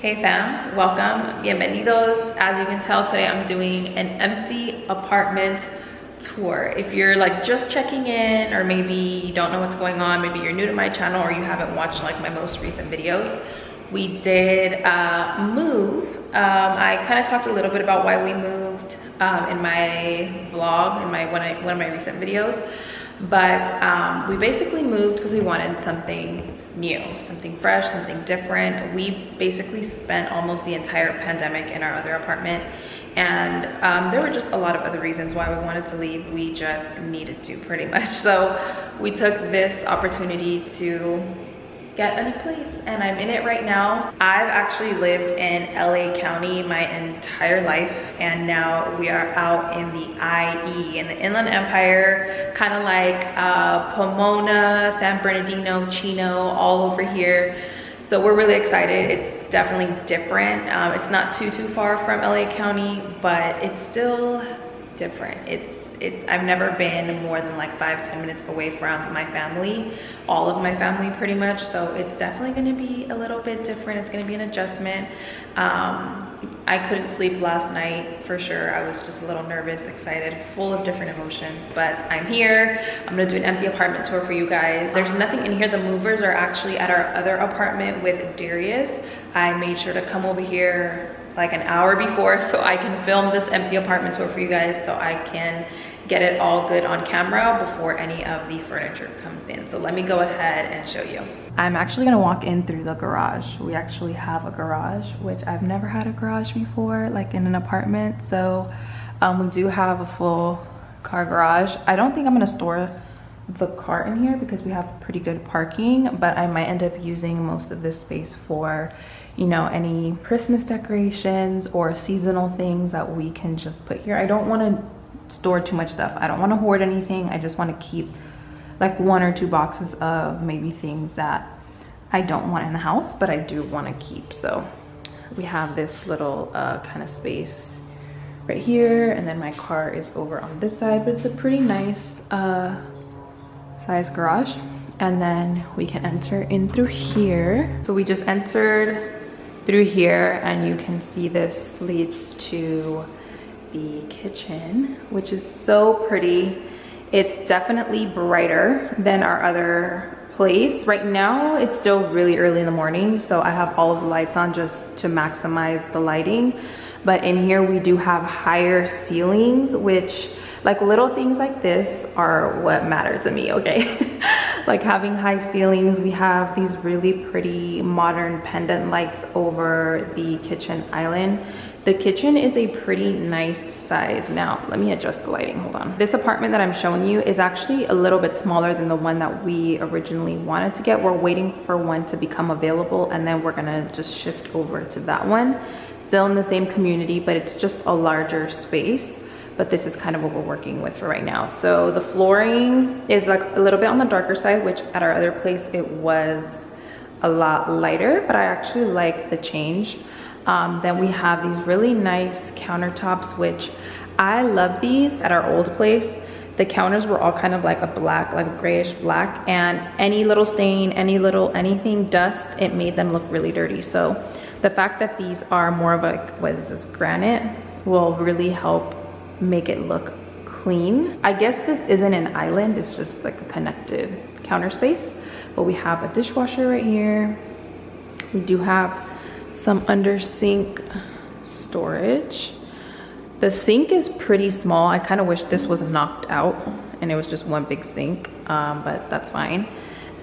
Hey fam, welcome, bienvenidos. As you can tell, today I'm doing an empty apartment tour. If you're like just checking in, or maybe you don't know what's going on, maybe you're new to my channel or you haven't watched like my most recent videos, we did move. I kind of talked a little bit about why we moved in my vlog, in one of my recent videos, but we basically moved because we wanted something new, something fresh, something different. We basically spent almost the entire pandemic in our other apartment, and there were just a lot of other reasons why we wanted to leave. We just needed to, pretty much. So we took this opportunity to get a new place, and I'm in it right now. I've actually lived in LA County my entire life, and now we are out in the IE, in the Inland Empire, kind of like Pomona, San Bernardino, Chino, all over here. So we're really excited. It's definitely different. It's not too far from LA County, but it's still different. I've never been more than like 5-10 minutes away from my family, all of my family pretty much. So it's definitely going to be a little bit different. It's going to be an adjustment. I couldn't sleep last night for sure. I was just a little nervous, excited, full of different emotions, but I'm here. I'm going to do an empty apartment tour for you guys. There's nothing in here. The movers are actually at our other apartment with Darius. I made sure to come over here like an hour before so I can film this empty apartment tour for you guys, so I can get it all good on camera before any of the furniture comes in. So let me go ahead and show you. I'm actually gonna walk in through the garage. We actually have a garage, which I've never had a garage before, like in an apartment. So we do have a full car garage. I don't think I'm gonna store the car in here because we have pretty good parking, but I might end up using most of this space for, you know, any Christmas decorations or seasonal things that we can just put here. I don't want to store too much stuff. I don't want to hoard anything. I just want to keep like 1 or 2 boxes of maybe things that I don't want in the house, but I do want to keep. So we have this little kind of space right here, and then my car is over on this side, but it's a pretty nice size garage. And then we can enter in through here. So we just entered through here, and you can see this leads to the kitchen, which is so pretty. It's definitely brighter than our other place. Right now it's still really early in the morning, so I have all of the lights on just to maximize the lighting. But in here we do have higher ceilings, which like little things like this are what matter to me, okay? Like having high ceilings. We have these really pretty modern pendant lights over the kitchen island. The kitchen is a pretty nice size. Now, let me adjust the lighting, hold on. This apartment that I'm showing you is actually a little bit smaller than the one that we originally wanted to get. We're waiting for one to become available, and then we're gonna just shift over to that one. Still in the same community, but it's just a larger space. But this is kind of what we're working with for right now. So the flooring is like a little bit on the darker side, which at our other place it was a lot lighter, but I actually like the change. Then we have these really nice countertops, which I love these. At our old place, the counters were all kind of like a black, like a grayish black, and any little stain, any little anything, dust, it made them look really dirty. So the fact that these are more of a, what is this, granite, will really help make it look clean. I guess this isn't an island, it's just like a connected counter space. But we have a dishwasher right here. We do have some under sink storage. The sink is pretty small. I kind of wish this was knocked out and it was just one big sink, but that's fine.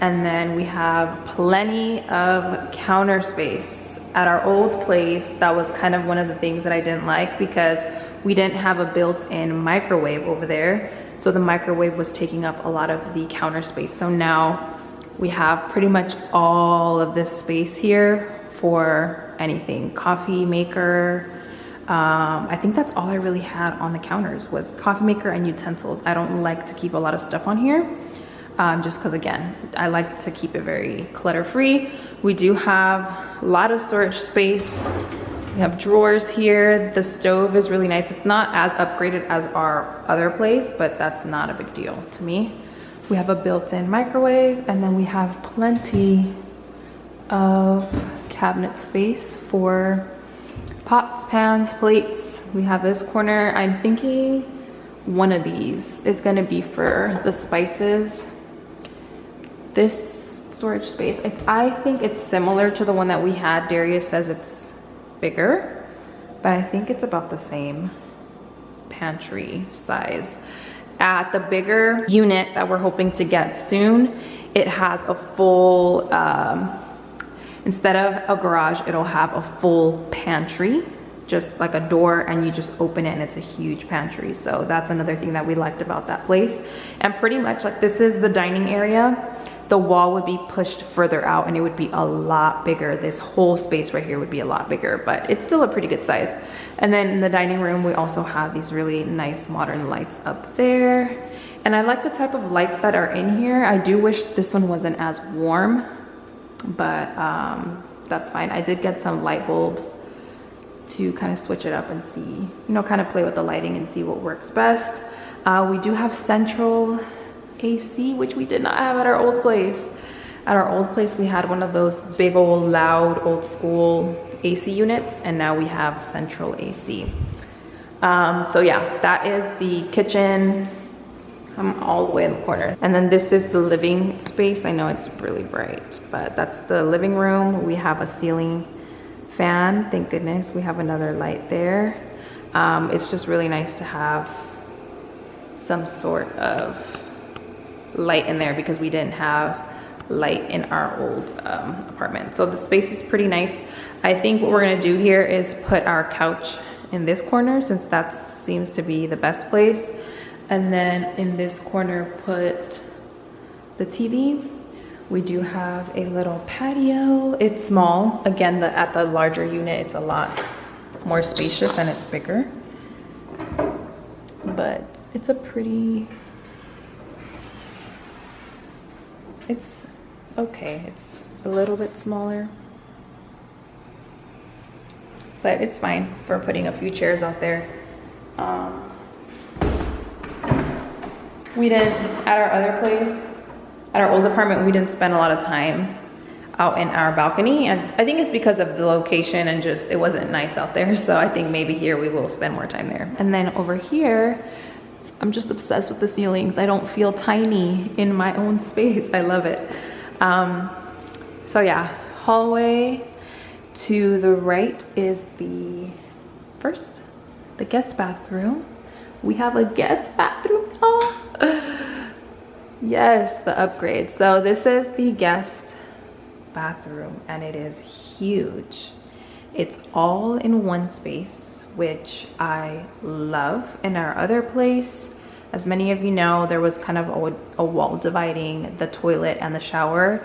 And then we have plenty of counter space. At our old place, that was kind of one of the things that I didn't like, because we didn't have a built-in microwave over there. So the microwave was taking up a lot of the counter space. So now we have pretty much all of this space here for anything. Coffee maker. I think that's all I really had on the counters was coffee maker and utensils. I don't like to keep a lot of stuff on here, just because, again, I like to keep it very clutter-free. We do have a lot of storage space. We have drawers here. The stove is really nice. It's not as upgraded as our other place, but that's not a big deal to me. We have a built-in microwave, and then we have plenty of cabinet space for pots, pans, plates. We have this corner. I'm thinking one of these is gonna be for the spices. This storage space, I think it's similar to the one that we had. Darius says it's bigger, but I think it's about the same pantry size. At the bigger unit that we're hoping to get soon, it has a full, instead of a garage, it'll have a full pantry, just like a door, and you just open it and it's a huge pantry. So that's another thing that we liked about that place. And pretty much like this is the dining area. The wall would be pushed further out and it would be a lot bigger. This whole space right here would be a lot bigger, but it's still a pretty good size. And then in the dining room, we also have these really nice modern lights up there. And I like the type of lights that are in here. I do wish this one wasn't as warm, but that's fine. I did get some light bulbs to kind of switch it up and see, you know, kind of play with the lighting and see what works best. We do have central AC, which we did not have at our old place. At our old place, we had one of those big old loud old school AC units, and now we have central AC. So yeah, that is the kitchen. I'm all the way in the corner. And then this is the living space. I know it's really bright, but that's the living room. We have a ceiling fan, thank goodness. We have another light there. It's just really nice to have some sort of light in there because we didn't have light in our old apartment. So the space is pretty nice. I think what we're gonna do here is put our couch in this corner, since that seems to be the best place. And then in this corner, put the TV. We do have a little patio. It's small. Again, at the larger unit, it's a lot more spacious and it's bigger. But it's a pretty, it's okay. It's a little bit smaller, but it's fine for putting a few chairs out there. We didn't, at our other place, at our old apartment, we didn't spend a lot of time out in our balcony. And I think it's because of the location and just, it wasn't nice out there. So I think maybe here we will spend more time there. And then over here, I'm just obsessed with the ceilings. I don't feel tiny in my own space. I love it. So yeah, hallway to the right is the guest bathroom. We have a guest bathroom. Oh. Yes, the upgrade. So this is the guest bathroom and it is huge. It's all in one space, which I love. In our other place, as many of you know, there was kind of a wall dividing the toilet and the shower,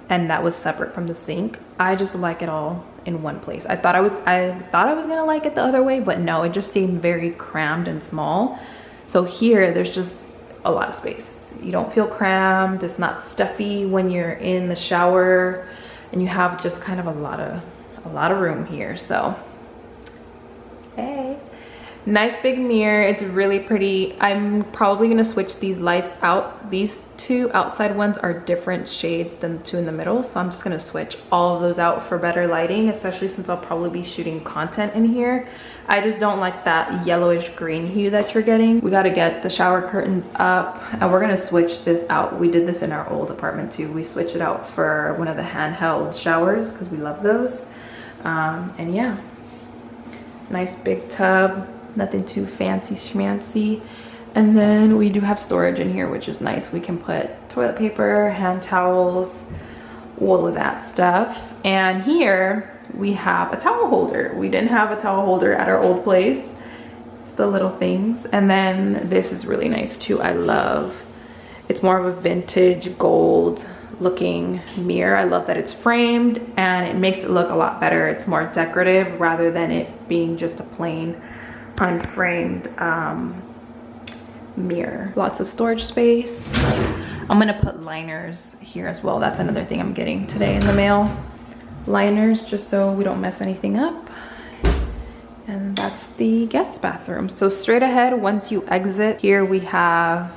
and that was separate from the sink. I just like it all in one place. I thought I was gonna like it the other way, but no, it just seemed very crammed and small. So here, there's just a lot of space. You don't feel crammed. It's not stuffy when you're in the shower, and you have just kind of a lot of room here. So, hey. Nice big mirror. It's really pretty. I'm probably gonna switch these lights out. These two outside ones are different shades than the two in the middle, so I'm just gonna switch all of those out for better lighting, especially since I'll probably be shooting content in here. I just don't like that yellowish green hue that you're getting. We gotta get the shower curtains up, and we're gonna switch this out. We did this in our old apartment too. We switched it out for one of the handheld showers because we love those. And yeah, nice big tub. Nothing too fancy schmancy. And then we do have storage in here, which is nice. We can put toilet paper, hand towels, all of that stuff. And here we have a towel holder. We didn't have a towel holder at our old place. It's the little things. And then this is really nice too. I love, it's more of a vintage gold looking mirror. I love that it's framed and it makes it look a lot better. It's more decorative rather than it being just a plain unframed mirror. Lots of storage space. I'm gonna put liners here as well. That's another thing I'm getting today in the mail. Liners, just so we don't mess anything up. And that's the guest bathroom. So straight ahead, once you exit, here we have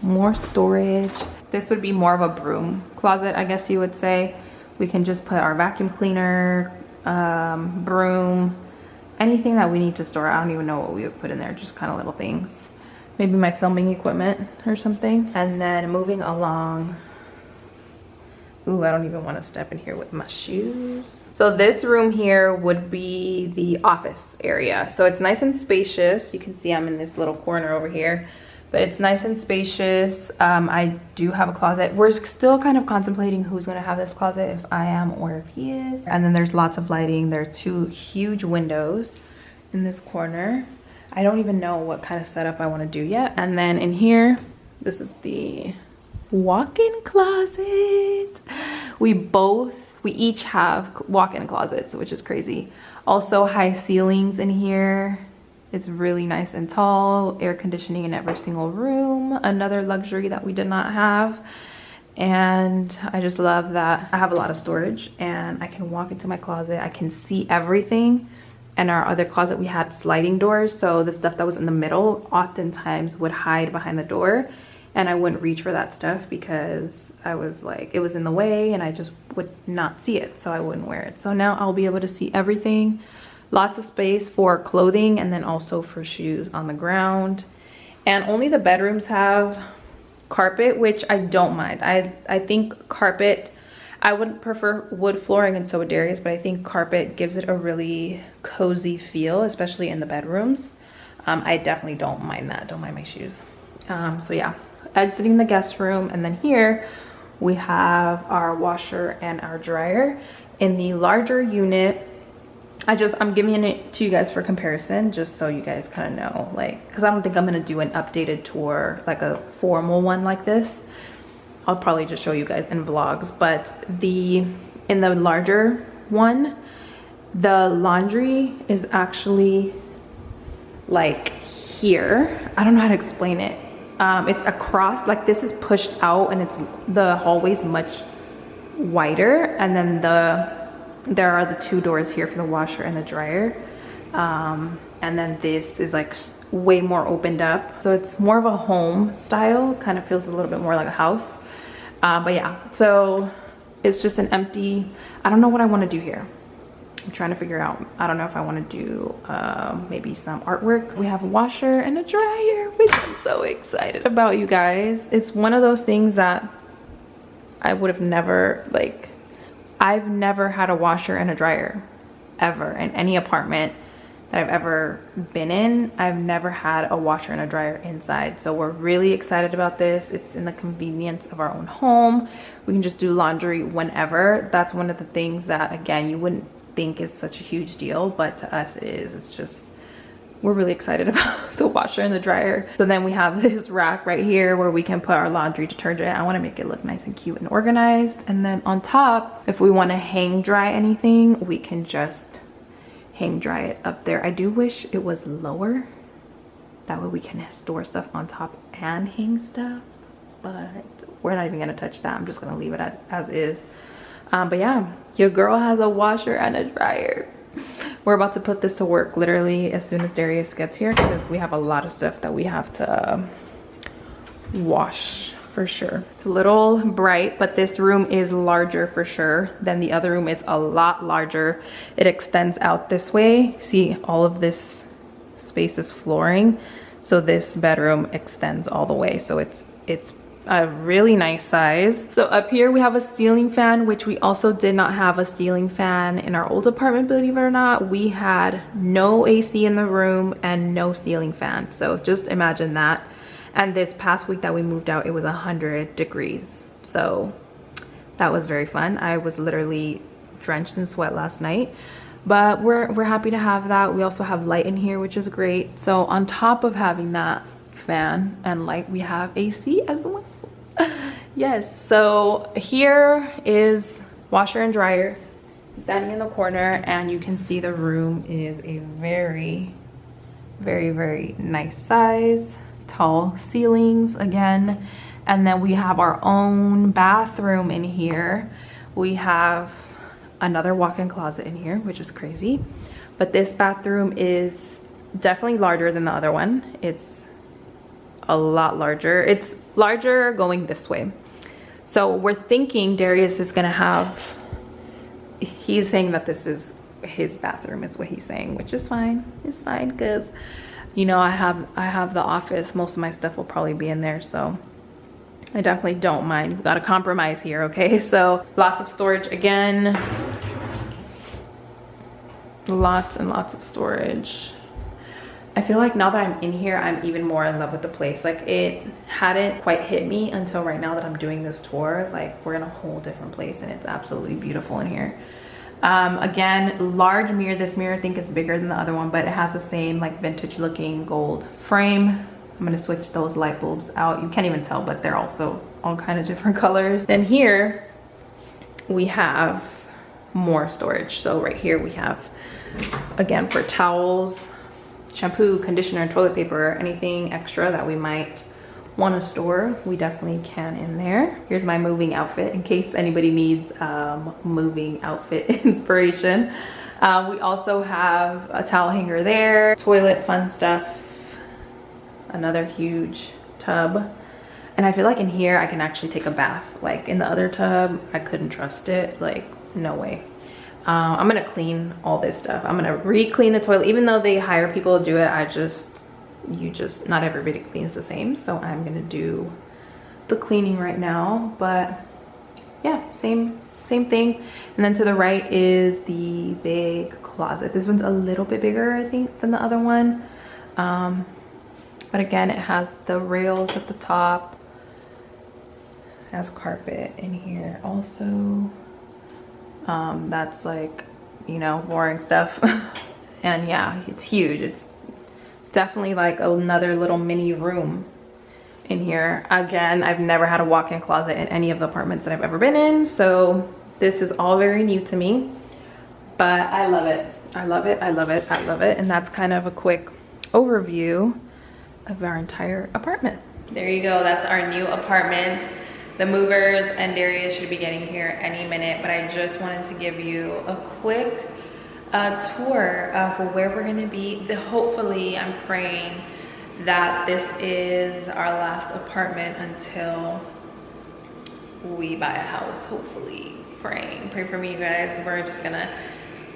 more storage. This would be more of a broom closet, I guess you would say. We can just put our vacuum cleaner, broom, anything that we need to store. I don't even know what we would put in there, just kind of little things. Maybe my filming equipment or something. And then moving along. Ooh, I don't even want to step in here with my shoes. So this room here would be the office area. So it's nice and spacious. You can see I'm in this little corner over here, but it's nice and spacious. I do have a closet. We're still kind of contemplating who's gonna have this closet, if I am or if he is. And then there's lots of lighting. There are 2 huge windows in this corner. I don't even know what kind of setup I want to do yet. And then in here, this is the walk-in closet. We each have walk-in closets, which is crazy. Also high ceilings in here. It's really nice and tall. Air conditioning in every single room. Another luxury that we did not have. And I just love that I have a lot of storage and I can walk into my closet. I can see everything. And our other closet, we had sliding doors, so the stuff that was in the middle oftentimes would hide behind the door, and I wouldn't reach for that stuff because I was like, it was in the way and I just would not see it, so I wouldn't wear it. So now I'll be able to see everything. Lots of space for clothing and then also for shoes on the ground. And only the bedrooms have carpet, which I don't mind. I think carpet, I would prefer wood flooring, and so would Darius, but I think carpet gives it a really cozy feel, especially in the bedrooms. I definitely don't mind that. Don't mind my shoes. So yeah, exiting the guest room, and then here we have our washer and our dryer. In the larger unit, I'm giving it to you guys for comparison, just so you guys kind of know, like, because I don't think I'm gonna do an updated tour, like a formal one like this. I'll probably just show you guys in vlogs, but in the larger one, the laundry is actually like here. I don't know how to explain it. It's across, like this is pushed out, and the hallway's much wider, and then there are the 2 doors here for the washer and the dryer. And then this is like way more opened up. So it's more of a home style, kind of feels a little bit more like a house. But yeah, so it's just an empty, I don't know what I want to do here. I'm trying to figure out, I don't know if I want to do maybe some artwork. We have a washer and a dryer, which I'm so excited about, you guys. It's one of those things that I would have never, like, I've never had a washer and a dryer ever in any apartment that I've ever been in. I've never had a washer and a dryer inside, so we're really excited about this. It's in the convenience of our own home. We can just do laundry whenever. That's one of the things that, again, you wouldn't think is such a huge deal, but to us it is. It's just, we're really excited about the washer and the dryer. So then we have this rack right here where we can put our laundry detergent. I want to make it look nice and cute and organized. And then on top, if we want to hang dry anything, we can just hang dry it up there. I do wish it was lower, that way we can store stuff on top and hang stuff, but we're not even gonna touch that. I'm just gonna leave it as is. But yeah, your girl has a washer and a dryer. We're about to put this to work literally as soon as Darius gets here, because we have a lot of stuff that we have to wash for sure. It's a little bright, but this room is larger for sure than the other room. It's a lot larger. It extends out this way. See, all of this space is flooring, so this bedroom extends all the way, so it's a really nice size. So up here we have a ceiling fan, which we also did not have a ceiling fan in our old apartment, believe it or not. We had no AC in the room and no ceiling fan, so just imagine that. And this past week that we moved out, it was 100 degrees. So that was very fun. I was literally drenched in sweat last night, but we're happy to have that. We also have light in here, which is great. So on top of having that fan and light, we have AC as well. Yes, so here is washer and dryer. I'm standing in the corner and you can see the room is a very, very, very nice size. Tall ceilings again, and then we have our own bathroom in here. We have another walk-in closet in here, which is crazy, but this bathroom is definitely larger than the other one. It's a lot larger. It's larger going this way, so we're thinking Darius is gonna have he's saying that this is his bathroom is what he's saying, which is fine. It's fine because, you know, I have the office. Most of my stuff will probably be in there, so I definitely don't mind. We've got to compromise here, okay? So lots of storage again. Lots and lots of storage. I feel like now that I'm in here, I'm even more in love with the place. Like, it hadn't quite hit me until right now that I'm doing this tour. Like, we're in a whole different place and it's absolutely beautiful in here. Again, large mirror. This mirror I think is bigger than the other one, but it has the same like vintage looking gold frame. I'm gonna switch those light bulbs out. You can't even tell, but they're also all kind of different colors. Then here we have more storage. So right here we have, again, for towels, shampoo, conditioner, toilet paper, anything extra that we might want to store, we definitely can in there. Here's my moving outfit in case anybody needs moving outfit inspiration. We also have a towel hanger there, toilet fun stuff, another huge tub. And I feel like in here I can actually take a bath. Like in the other tub, I couldn't trust it. Like, no way. I'm gonna clean all this stuff. I'm gonna re-clean the toilet. Even though they hire people to do it, not everybody cleans the same. So I'm gonna do the cleaning right now. But yeah, same thing. And then to the right is the big closet. This one's a little bit bigger, I think, than the other one. But again, it has the rails at the top. It has carpet in here also. That's like, you know, boring stuff. And yeah, it's huge. It's definitely like another little mini room in here. Again, I've never had a walk-in closet in any of the apartments that I've ever been in, so this is all very new to me, but I love it. I love it. I love it. I love it. And that's kind of a quick overview of our entire apartment. There you go. That's our new apartment. The movers and Darius should be getting here any minute, but I just wanted to give you a quick tour for where we're gonna be. Hopefully, I'm praying that this is our last apartment until we buy a house. Hopefully, pray for me, you guys. We're just gonna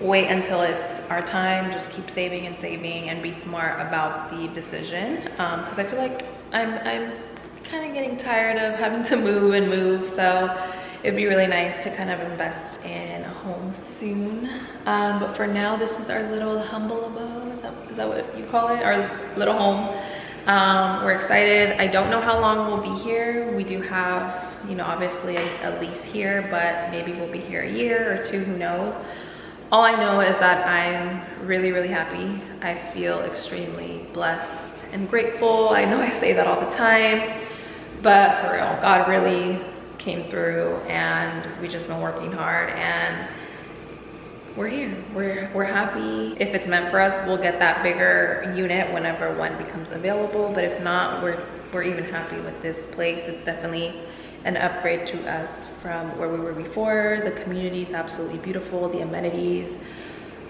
wait until it's our time. Just keep saving and saving and be smart about the decision, because I feel like I'm kind of getting tired of having to move, so it'd be really nice to kind of invest in a home soon. But for now, this is our little humble abode. Is that what you call it? Our little home. We're excited. I don't know how long we'll be here. We do have, you know, obviously a lease here, but maybe we'll be here a year or two, who knows. All I know is that I'm really, really happy. I feel extremely blessed and grateful. I know I say that all the time, but for real, God really came through, and we just been working hard, and we're here. We're happy. If it's meant for us, we'll get that bigger unit whenever one becomes available. But if not, we're even happy with this place. It's definitely an upgrade to us from where we were before. The community is absolutely beautiful. The amenities,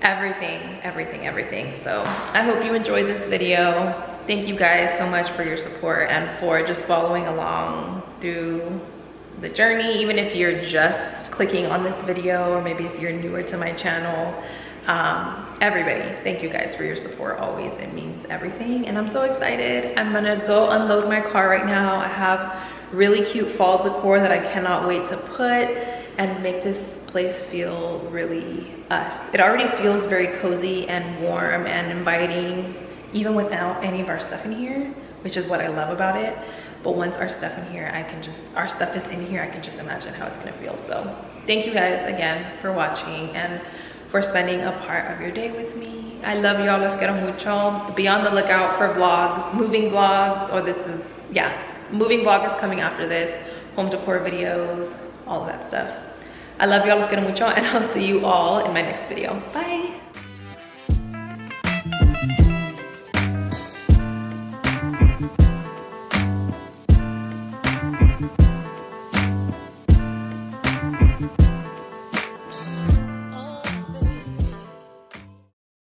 everything. So I hope you enjoyed this video. Thank you guys so much for your support and for just following along through the journey. Even if you're just clicking on this video, or maybe if you're newer to my channel, everybody, thank you guys for your support always. It means everything, and I'm so excited. I'm gonna go unload my car right now. I have really cute fall decor that I cannot wait to put and make this place feel really us. It already feels very cozy and warm and inviting, even without any of our stuff in here, which is what I love about it. But once our stuff in here, our stuff is in here, I can just imagine how it's gonna feel. So thank you guys again for watching and for spending a part of your day with me. I love y'all. Los quiero mucho. Be on the lookout for vlogs, moving vlogs, or moving vlog is coming after this, home decor videos, all of that stuff. I love y'all. Los quiero mucho, and I'll see you all in my next video. Bye.